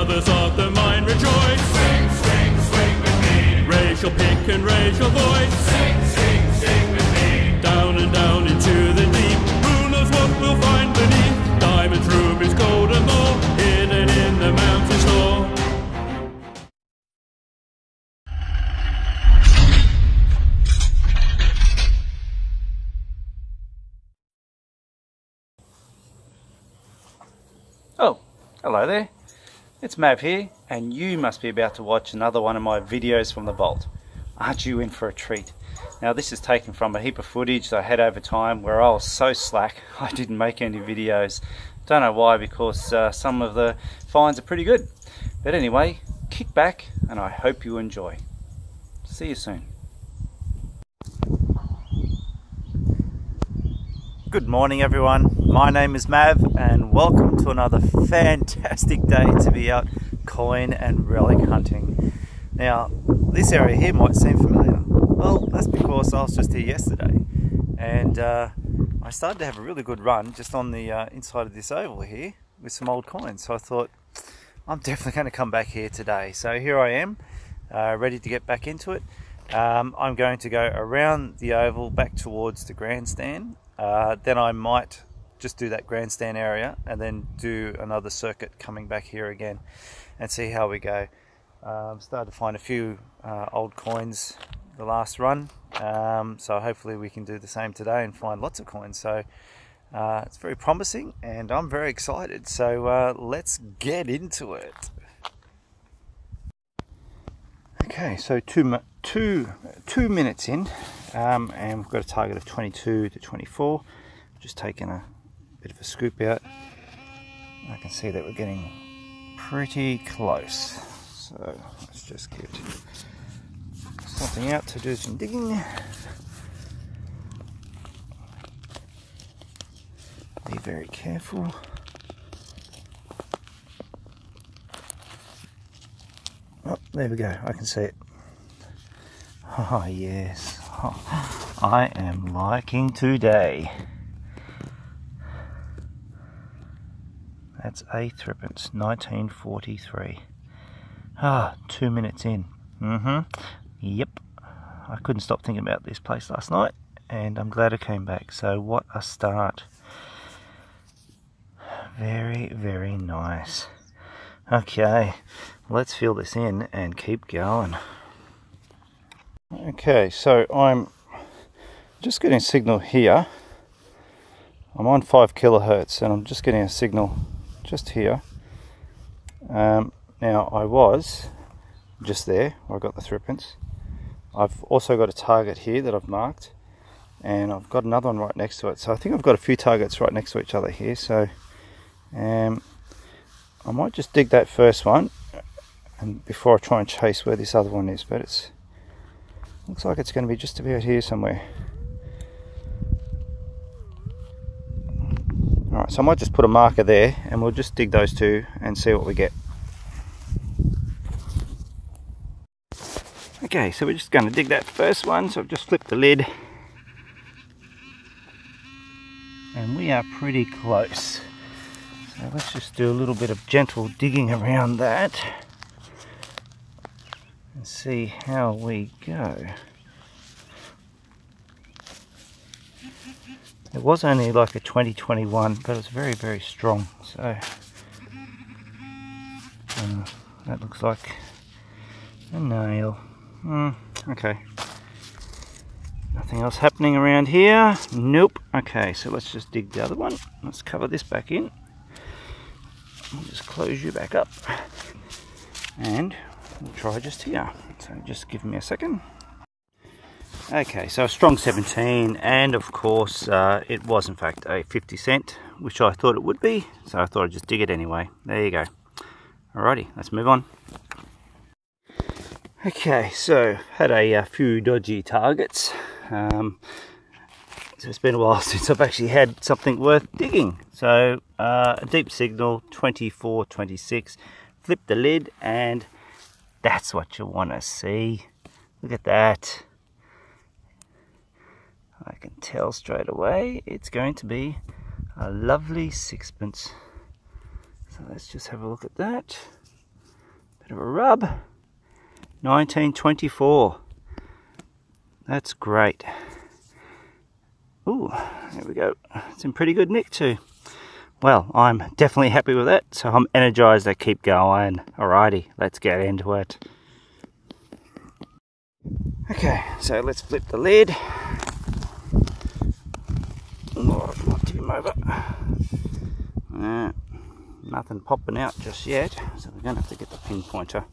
brothers of the mine rejoice. Swing, swing, swing with me. Raise your pick and raise your voice. Sing, sing, sing with me. Down and down into the deep. Who knows what we'll find beneath? Diamonds, rubies, gold and more, hidden in the mountain store. Oh, hello there. It's Mav here, and you must be about to watch another one of my videos from the vault. Aren't you in for a treat? Now this is taken from a heap of footage that I had over time where I was so slack I didn't make any videos. Don't know why, because some of the finds are pretty good. But anyway, kick back and I hope you enjoy. See you soon. Good morning everyone, my name is Mav and welcome to another fantastic day to be out coin and relic hunting. Now this area here might seem familiar. Well, that's because I was just here yesterday and I started to have a really good run just on the inside of this oval here with some old coins. So I thought I'm definitely going to come back here today. So here I am, ready to get back into it. I'm going to go around the oval back towards the grandstand. Then I might just do that grandstand area and then do another circuit coming back here again and see how we go. Started to find a few old coins the last run, so hopefully we can do the same today and find lots of coins. So it's very promising and I'm very excited, so let's get into it. Okay, so two minutes in, and we've got a target of 22 to 24. Just taking a bit of a scoop out. I can see that we're getting pretty close. So let's just get something out to do some digging. Be very careful. Oh, there we go, I can see it. Oh yes, oh, I am liking today. That's a threepence, 1943. Ah, 2 minutes in. Yep, I couldn't stop thinking about this place last night and I'm glad I came back. So what a start. Very, very nice. Okay, let's fill this in and keep going. Okay, so I'm just getting a signal here. I'm on 5 kilohertz and I'm just getting a signal just here. Now I was just there where I got the threepence. I've also got a target here that I've marked and I've got another one right next to it. So I think I've got a few targets right next to each other here. So I might just dig that first one and before I try and chase where this other one is, but it's looks like it's going to be just about here somewhere. Alright, so I might just put a marker there and we'll just dig those two and see what we get. Okay, so we're just going to dig that first one, so I've just flipped the lid. And we are pretty close. So let's just do a little bit of gentle digging around that and see how we go. It was only like a 2021, but it's very, very strong. So that looks like a nail. Okay. Nothing else happening around here. Nope. Okay, so let's just dig the other one. Let's cover this back in. I'll just close you back up. And we'll try just here. So just give me a second. Okay, so a strong 17, and of course it was in fact a 50 cent, which I thought it would be, so I thought I'd just dig it anyway. There you go. Alrighty, let's move on. Okay, so had a few dodgy targets. So it's been a while since I've actually had something worth digging. So a deep signal, 24-26. Flip the lid and that's what you want to see. Look at that. I can tell straight away it's going to be a lovely sixpence. So let's just have a look at that. Bit of a rub. 1924. That's great. Ooh, there we go. It's in pretty good nick too. Well, I'm definitely happy with that, so I'm energized to keep going. Alrighty, let's get into it. Okay, so let's flip the lid. Oh, I might tip him over. Nothing popping out just yet, so we're going to have to get the pinpointer.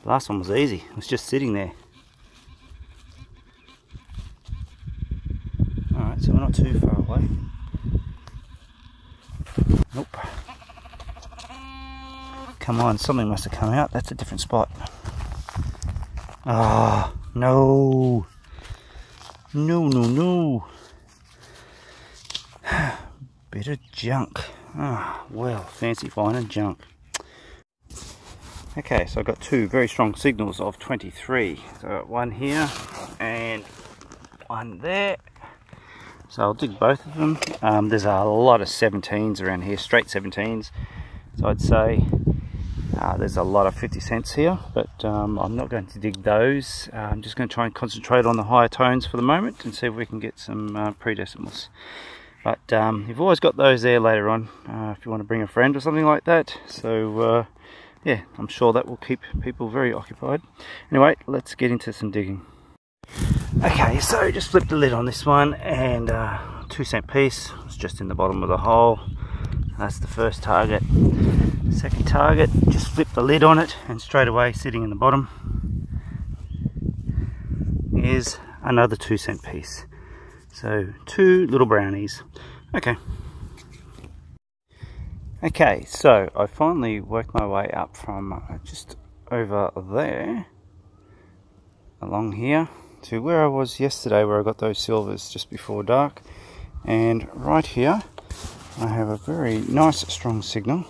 The last one was easy, it was just sitting there. Alright, so we're not too far away. Nope. Come on, something must have come out. That's a different spot. Ah, oh, no. No. Bit of junk. Ah, oh, well, fancy finding junk. Okay, so I've got two very strong signals of 23. So I've got one here and one there. So I'll dig both of them. There's a lot of 17s around here, straight 17s. So I'd say there's a lot of 50 cents here, but I'm not going to dig those. I'm just going to try and concentrate on the higher tones for the moment and see if we can get some pre-decimals. But you've always got those there later on if you want to bring a friend or something like that. So yeah, I'm sure that will keep people very occupied. Anyway, let's get into some digging. Okay, so just flip the lid on this one, and 2 cent piece. It's just in the bottom of the hole. That's the first target. Second target, just flip the lid on it, and straight away sitting in the bottom is another 2 cent piece. So 2 little brownies. Okay, so I finally worked my way up from just over there along here to where I was yesterday, where I got those silvers just before dark. And right here I have a very nice strong signal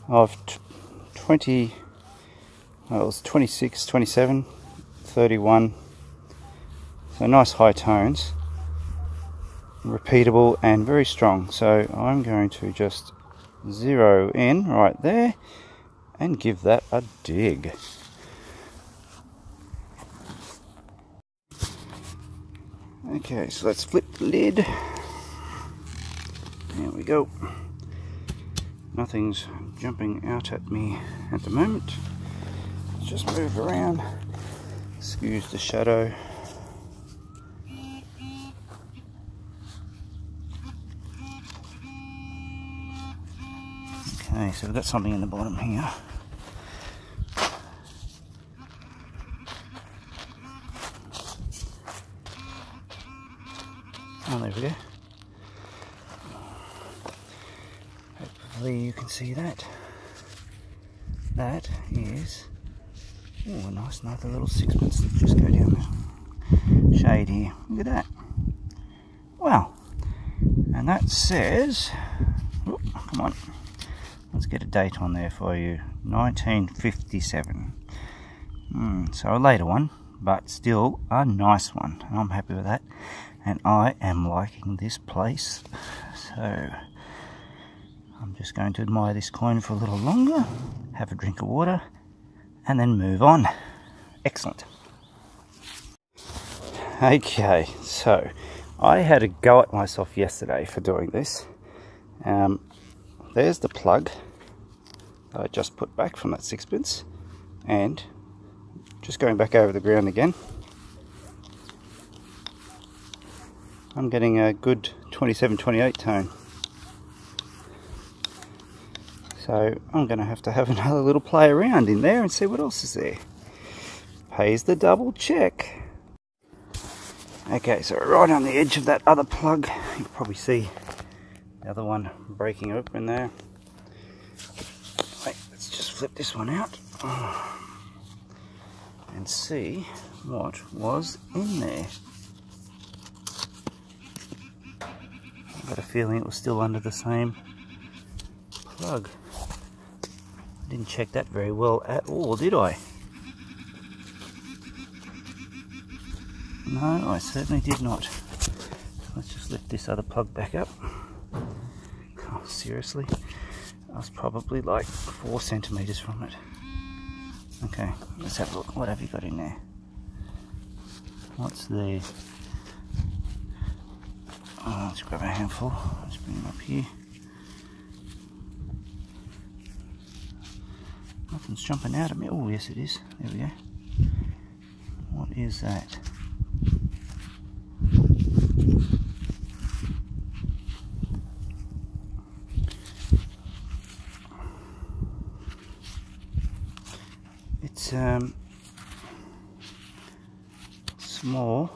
of 20, well, it was 26, 27, 31. So nice high tones, repeatable and very strong. So I'm going to just zero in right there and give that a dig. Okay, so let's flip the lid. There we go. Nothing's jumping out at me at the moment. Let's just move around. Excuse the shadow. Okay, so we've got something in the bottom here. Oh, there we go. Hopefully you can see that. That is, oh, a nice another little sixpence. Let's just go down the shade here. Look at that. Wow. And that says, oh, come on, let's get a date on there for you. 1957. So a later one, but still a nice one. I'm happy with that. And I am liking this place, so I'm just going to admire this coin for a little longer, have a drink of water, and then move on. Excellent. Okay, so I had a go at myself yesterday for doing this. There's the plug that I just put back from that sixpence, and just going back over the ground again, I'm getting a good 27-28 tone. So I'm going to have another little play around in there and see what else is there. Pays the double check. Okay, so right on the edge of that other plug, you can probably see the other one breaking open there. Wait, let's just flip this one out and see what was in there. I've got a feeling it was still under the same plug. I didn't check that very well at all, did I? No, I certainly did not. Let's just lift this other plug back up. Oh, seriously? I was probably like 4 centimeters from it. Okay, let's have a look. What have you got in there? What's there? Oh, let's grab a handful. Let's bring them up here. Nothing's jumping out at me. Oh, yes it is. There we go. What is that? It's small.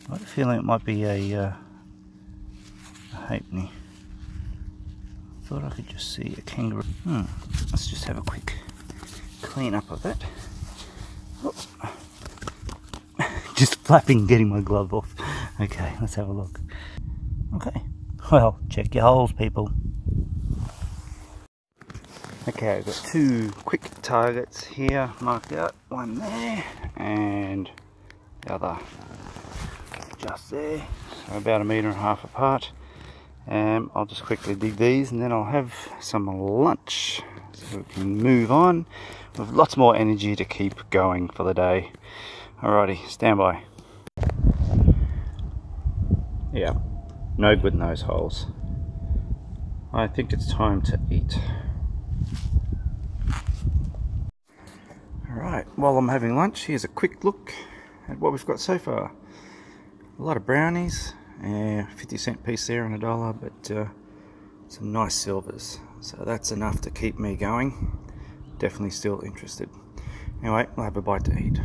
I have a feeling it might be a halfpenny. Thought I could just see a kangaroo. Let's just have a quick clean up of that. Oh. Just flapping, getting my glove off. Okay, let's have a look. Okay, well, check your holes, people. Okay, I've got 2 quick targets here marked out. One there and the other just there. So about 1.5 meters apart. I'll just quickly dig these and then I'll have some lunch so we can move on with lots more energy to keep going for the day. Alrighty, stand by. Yeah, no good in those holes. I think it's time to eat. Alright, while I'm having lunch, here's a quick look at what we've got so far. A lot of brownies. 50-cent piece there and $1, but some nice silvers, so that's enough to keep me going. Definitely still interested. Anyway, we'll have a bite to eat.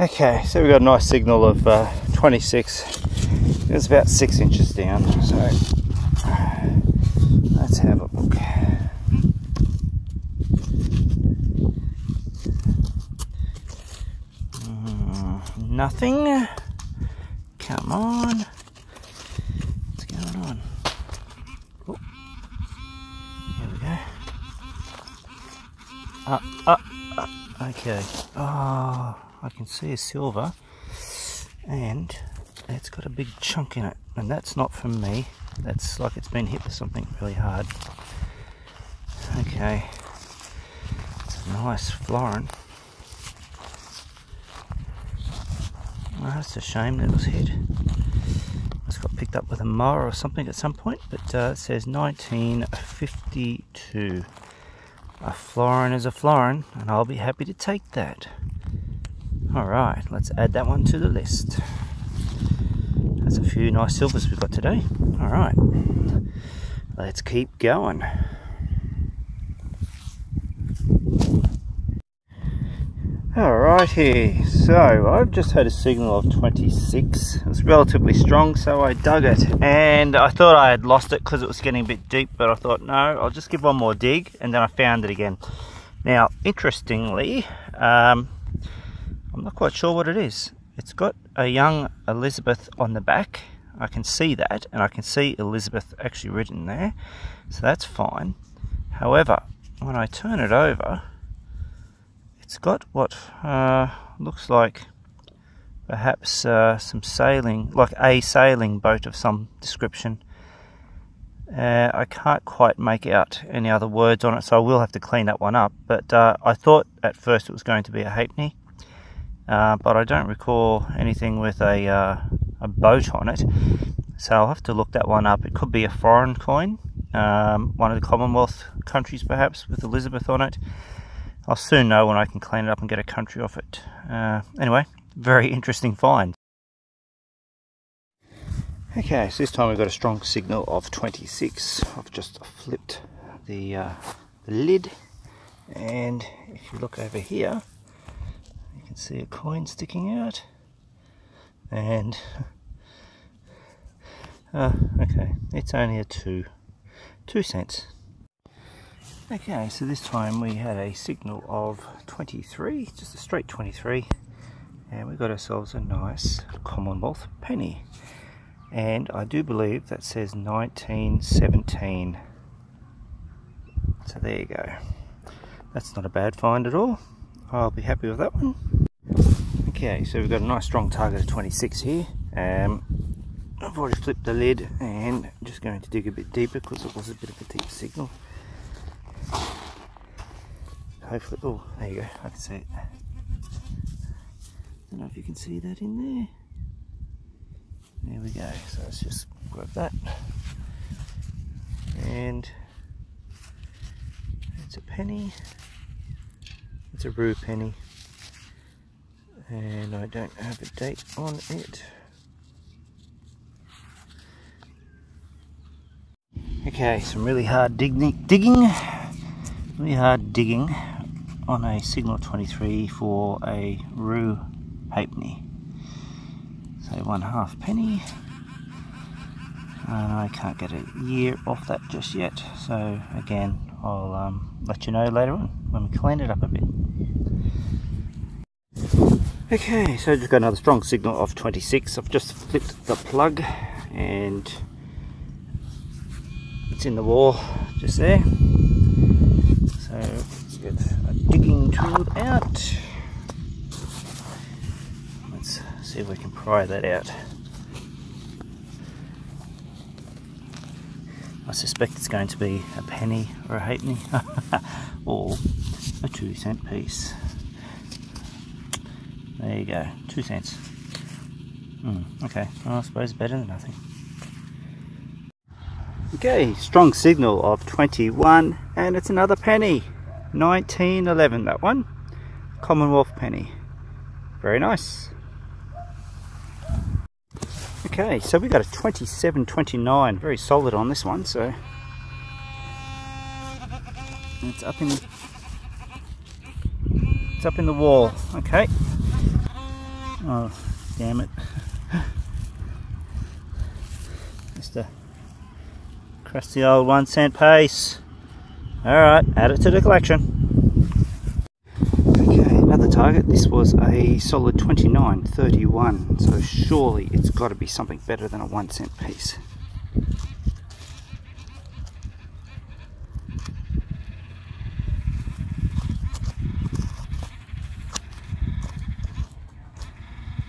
Okay, so we've got a nice signal of 26. It's about 6 inches down, so let's have a look. Nothing. Come on. What's going on? Oh. There we go. Okay. Oh, I can see a silver, and it's got a big chunk in it, and that's not from me. That's like it's been hit with something really hard. Okay. It's a nice Florin. Oh, that's a shame that it was hit. It's got picked up with a mower or something at some point, but it says 1952. A Florin is a Florin, and I'll be happy to take that. Alright, let's add that one to the list. That's a few nice silvers we've got today. Alright, let's keep going. Alrighty, so I've just had a signal of 26. It was relatively strong, so I dug it, and I thought I had lost it because it was getting a bit deep, but I thought no, I'll just give one more dig, and then I found it again. Now, interestingly, I'm not quite sure what it is. It's got a young Elizabeth on the back. I can see that, and I can see Elizabeth actually written there, so that's fine. However, when I turn it over, it's got what looks like perhaps some sailing, like a sailing boat of some description. I can't quite make out any other words on it, so I will have to clean that one up. But I thought at first it was going to be a halfpenny, but I don't recall anything with a boat on it, so I'll have to look that one up. It could be a foreign coin, one of the Commonwealth countries perhaps, with Elizabeth on it. I'll soon know when I can clean it up and get a country off it. Anyway, very interesting find. Okay, so this time we've got a strong signal of 26. I've just flipped the lid, and if you look over here, you can see a coin sticking out. And okay, it's only a 2 cents. Okay, so this time we had a signal of 23, just a straight 23, and we got ourselves a nice Commonwealth penny. And I do believe that says 1917. So there you go. That's not a bad find at all. I'll be happy with that one. Okay, so we've got a nice strong target of 26 here. I've already flipped the lid and I'm just going to dig a bit deeper because it was a bit of a deep signal. Hopefully, oh, there you go, I can see it. Don't know if you can see that in there. There we go, so let's just grab that. And it's a penny. It's a rue penny. And I don't have a date on it. Okay, some really hard digging on a signal 23 for a rue halfpenny. So 1/2 penny, and I can't get a year off that just yet, so again I'll let you know later on when we clean it up a bit. Okay, so just got another strong signal of 26. I've just flipped the plug and it's in the wall just there. So let's get a digging tool out. Let's see if we can pry that out. I suspect it's going to be a penny or a halfpenny or a 2 cent piece. There you go, 2 cents. Okay, well, I suppose better than nothing. Okay, strong signal of 21, and it's another penny. 1911, that one. Commonwealth penny. Very nice. Okay, so we got a 27.29, very solid on this one, so it's up in the wall. Okay. Oh, damn it. Just a crusty old 1 cent piece. Alright, add it to the collection. Okay, another target. This was a solid 29.31, so surely it's got to be something better than a 1 cent piece.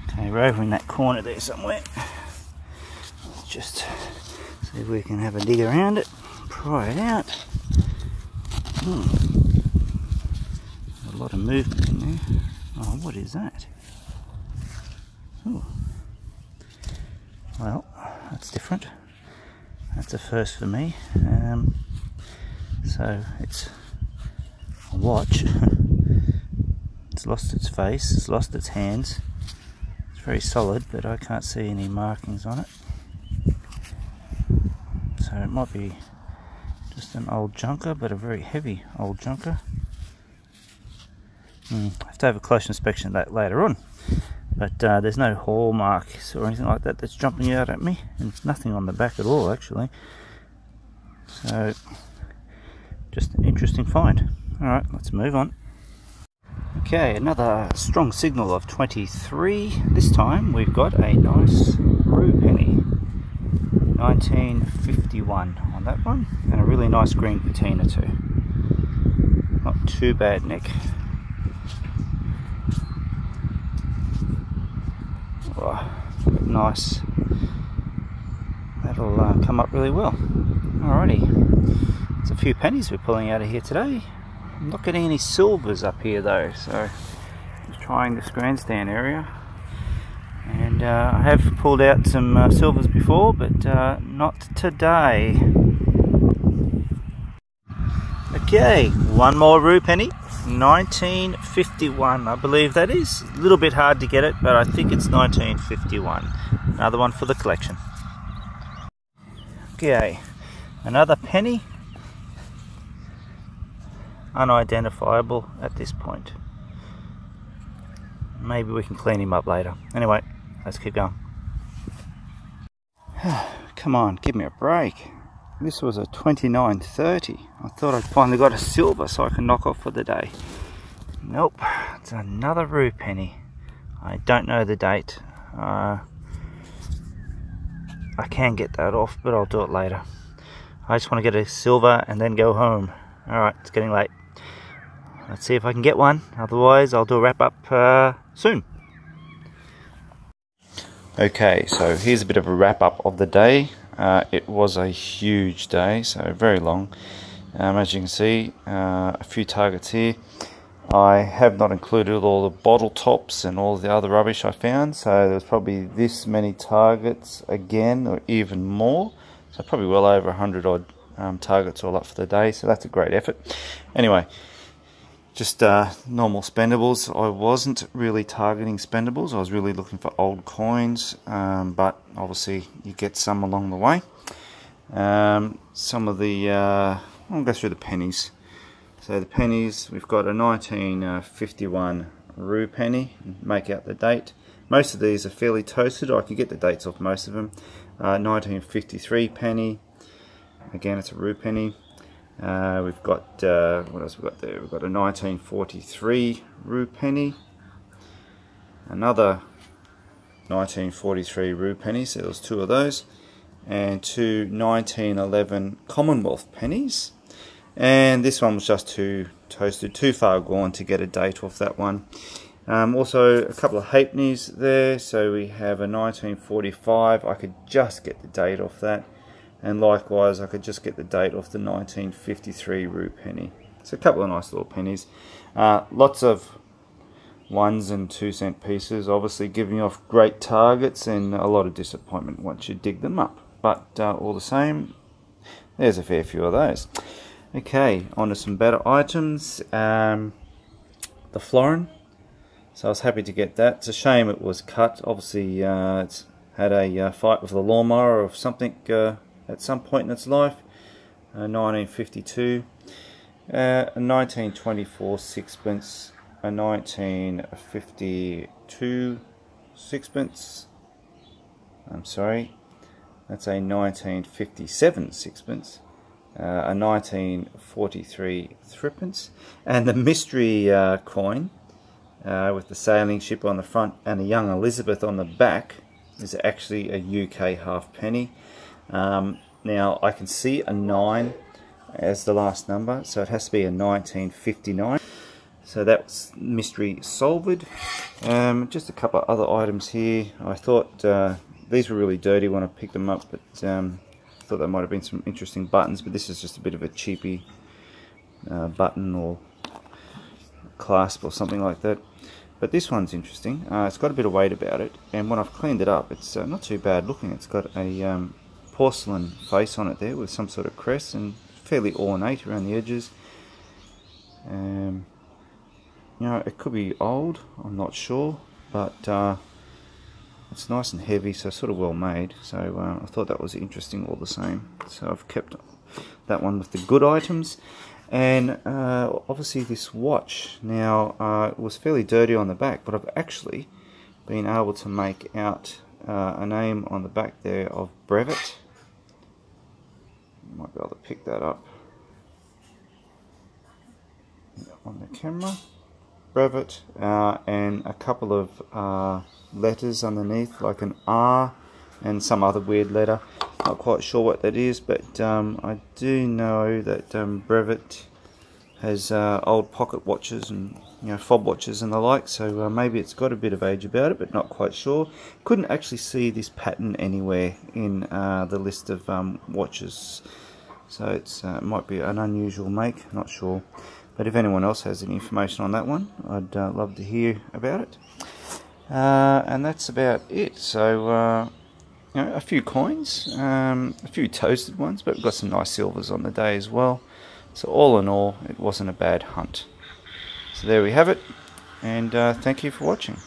Okay, we're over in that corner there somewhere. Let's just see if we can have a dig around it, pry it out. A lot of movement in there. Oh, what is that? Oh, well, that's different. That's a first for me. So it's a watch. It's lost its face, it's lost its hands. It's very solid, but I can't see any markings on it. So it might be just an old junker, but a very heavy old junker. I have to have a close inspection of that later on. But there's no hallmarks or anything like that that's jumping out at me, and nothing on the back at all actually. So just an interesting find. Alright, let's move on. Okay, another strong signal of 23. This time we've got a nice rue penny. 1951 on that one, and a really nice green patina too. Not too bad, Nick. Oh, nice. That'll come up really well. Alrighty, it's a few pennies we're pulling out of here today. I'm not getting any silvers up here though, so just trying this grandstand area. And I have pulled out some silvers before, but not today. Okay, one more rue penny. 1951, I believe that is. A little bit hard to get it, but I think it's 1951. Another one for the collection. Okay, another penny. Unidentifiable at this point. Maybe we can clean him up later. Anyway, let's keep going. Come on, give me a break. This was a 29.30. I thought I'd finally got a silver so I can knock off for the day. Nope, it's another rue penny. I don't know the date. I can get that off, but I'll do it later. I just want to get a silver and then go home. Alright, it's getting late. Let's see if I can get one. Otherwise, I'll do a wrap up soon. Okay, so here's a bit of a wrap up of the day. It was a huge day, so very long. As you can see, a few targets here. I have not included all the bottle tops and all the other rubbish I found, so there was probably this many targets again, or even more. So probably well over 100 odd targets all up for the day, so that's a great effort. Anyway, just normal spendables. I wasn't really targeting spendables, I was really looking for old coins, but obviously you get some along the way. Some of the, I'll go through the pennies. So the pennies, we've got a 1951 rue penny, make out the date. Most of these are fairly toasted, I can get the dates off most of them. 1953 penny, again it's a rue penny. We've got, what else we've got there? We've got a 1943 rue penny, another 1943 rue pennies, so there was two of those, and two 1911 Commonwealth pennies. And this one was just too toasted, too far gone to get a date off that one. Also a couple of halfpennies there, so we have a 1945, I could just get the date off that. And likewise, I could just get the date off the 1953 rue penny. So a couple of nice little pennies. Lots of 1 and 2 cent pieces, obviously giving off great targets and a lot of disappointment once you dig them up. But all the same, there's a fair few of those. Okay, on to some better items. The Florin. So I was happy to get that. It's a shame it was cut. Obviously, it's had a fight with a lawnmower or something at some point in its life. 1952. A 1924 sixpence. A 1952 sixpence. I'm sorry. That's a 1957 sixpence. A 1943 threepence, and the mystery coin with the sailing ship on the front and a young Elizabeth on the back is actually a UK halfpenny. Now I can see a 9 as the last number, so it has to be a 1959. So that's mystery solved. Just a couple of other items here. I thought these were really dirty when I picked them up, but thought there might have been some interesting buttons, but this is just a bit of a cheapy button or clasp or something like that. But this one's interesting. It's got a bit of weight about it, and when I've cleaned it up, it's not too bad looking. It's got a porcelain face on it there with some sort of crest and fairly ornate around the edges. You know, it could be old, I'm not sure, but it's nice and heavy, so sort of well made. So I thought that was interesting all the same. So I've kept that one with the good items. And obviously this watch. Now it was fairly dirty on the back, but I've actually been able to make out a name on the back there of Brevet. You might be able to pick that up on the camera. Brevet, and a couple of letters underneath, like an R and some other weird letter. Not quite sure what that is, but I do know that Brevet has old pocket watches and fob watches and the like, so maybe it's got a bit of age about it, but not quite sure. Couldn't actually see this pattern anywhere in the list of watches, so it's might be an unusual make, not sure. But if anyone else has any information on that one, I'd love to hear about it. And that's about it. So, a few coins, a few toasted ones, but we've got some nice silvers on the day as well. So all in all, it wasn't a bad hunt. So there we have it, and thank you for watching.